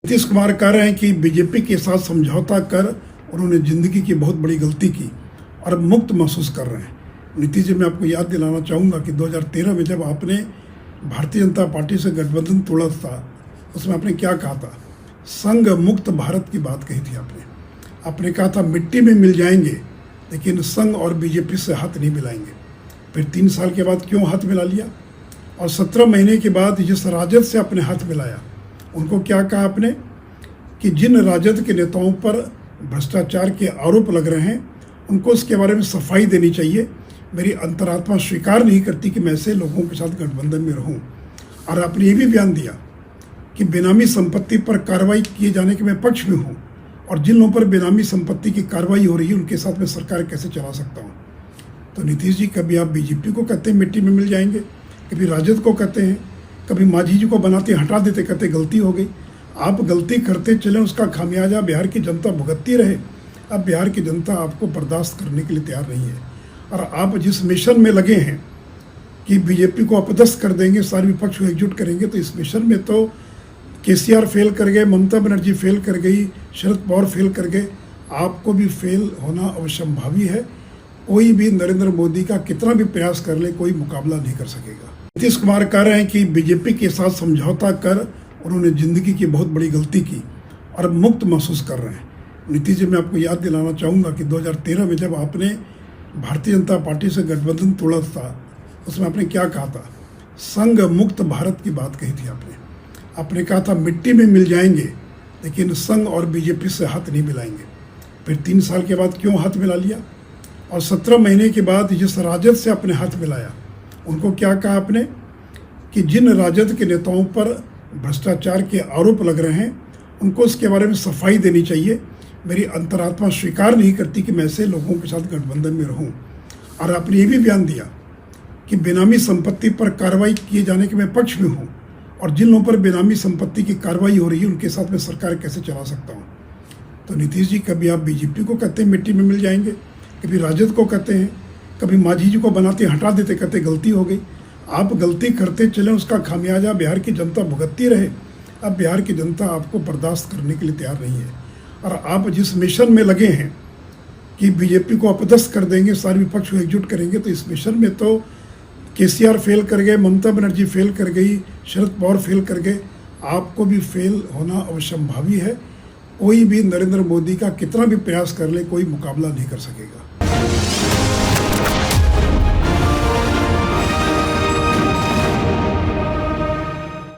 नीतीश कुमार कह रहे हैं कि बीजेपी के साथ समझौता कर उन्होंने ज़िंदगी की बहुत बड़ी गलती की और मुक्त महसूस कर रहे हैं। नीतीश जी, मैं आपको याद दिलाना चाहूँगा कि 2013 में जब आपने भारतीय जनता पार्टी से गठबंधन तोड़ा था, उसमें आपने क्या कहा था? संघ मुक्त भारत की बात कही थी आपने कहा था मिट्टी में मिल जाएंगे लेकिन संघ और बीजेपी से हाथ नहीं मिलाएंगे। फिर 3 साल के बाद क्यों हाथ मिला लिया? और 17 महीने के बाद जिस राजद से आपने हाथ मिलाया, उनको क्या कहा आपने कि जिन राजद के नेताओं पर भ्रष्टाचार के आरोप लग रहे हैं उनको इसके बारे में सफाई देनी चाहिए। मेरी अंतरात्मा स्वीकार नहीं करती कि मैं ऐसे लोगों के साथ गठबंधन में रहूं। और आपने ये भी बयान दिया कि बेनामी संपत्ति पर कार्रवाई किए जाने के मैं पक्ष में हूं, और जिन लोगों पर बेनामी संपत्ति की कार्रवाई हो रही है उनके साथ मैं सरकार कैसे चला सकता हूं। तो नीतीश जी, कभी आप बीजेपी को कहते हैं मिट्टी में मिल जाएंगे, कभी राजद को कहते हैं, कभी मांझी जी को बनाते हटा देते, कहते गलती हो गई। आप गलती करते चले, उसका खामियाजा बिहार की जनता भुगतती रहे। अब बिहार की जनता आपको बर्दाश्त करने के लिए तैयार नहीं है। और आप जिस मिशन में लगे हैं कि बीजेपी को अपदस्थ कर देंगे, सारे विपक्ष को एकजुट करेंगे, तो इस मिशन में तो केसीआर फेल कर गए, ममता बनर्जी फेल कर गई, शरद पवार फेल कर गए, आपको भी फेल होना अवश्यंभावी है। कोई भी नरेंद्र मोदी का कितना भी प्रयास कर ले, कोई मुकाबला नहीं कर सकेगा। नीतीश कुमार कह रहे हैं कि बीजेपी के साथ समझौता कर उन्होंने ज़िंदगी की बहुत बड़ी गलती की और मुक्त महसूस कर रहे हैं। नीतीश जी, मैं आपको याद दिलाना चाहूँगा कि 2013 में जब आपने भारतीय जनता पार्टी से गठबंधन तोड़ा था, उसमें आपने क्या कहा था? संघ मुक्त भारत की बात कही थी आपने कहा था मिट्टी में मिल जाएंगे लेकिन संघ और बीजेपी से हाथ नहीं मिलाएंगे। फिर 3 साल के बाद क्यों हाथ मिला लिया? और 17 महीने के बाद जिस राजद से आपने हाथ मिलाया, उनको क्या कहा आपने कि जिन राजद के नेताओं पर भ्रष्टाचार के आरोप लग रहे हैं उनको इसके बारे में सफाई देनी चाहिए। मेरी अंतरात्मा स्वीकार नहीं करती कि मैं ऐसे लोगों के साथ गठबंधन में रहूं। और आपने ये भी बयान दिया कि बेनामी संपत्ति पर कार्रवाई किए जाने के मैं पक्ष में हूं, और जिन लोगों पर बेनामी संपत्ति की कार्रवाई हो रही है उनके साथ मैं सरकार कैसे चला सकता हूं। तो नीतीश जी, कभी आप बीजेपी को कहते हैं मिट्टी में मिल जाएंगे, कभी राजद को कहते हैं, कभी मांझी जी को बनाते हटा देते, कहते गलती हो गई। आप गलती करते चले, उसका खामियाजा बिहार की जनता भुगतती रहे। अब बिहार की जनता आपको बर्दाश्त करने के लिए तैयार नहीं है। और आप जिस मिशन में लगे हैं कि बीजेपी को अपदस्थ कर देंगे, सारे विपक्ष को एकजुट करेंगे, तो इस मिशन में तो केसीआर फेल कर गए, ममता बनर्जी फेल कर गई, शरद पवार फेल कर गए, आपको भी फेल होना अवश्यंभावी है। कोई भी नरेंद्र मोदी का कितना भी प्रयास कर ले, कोई मुकाबला नहीं कर सकेगा।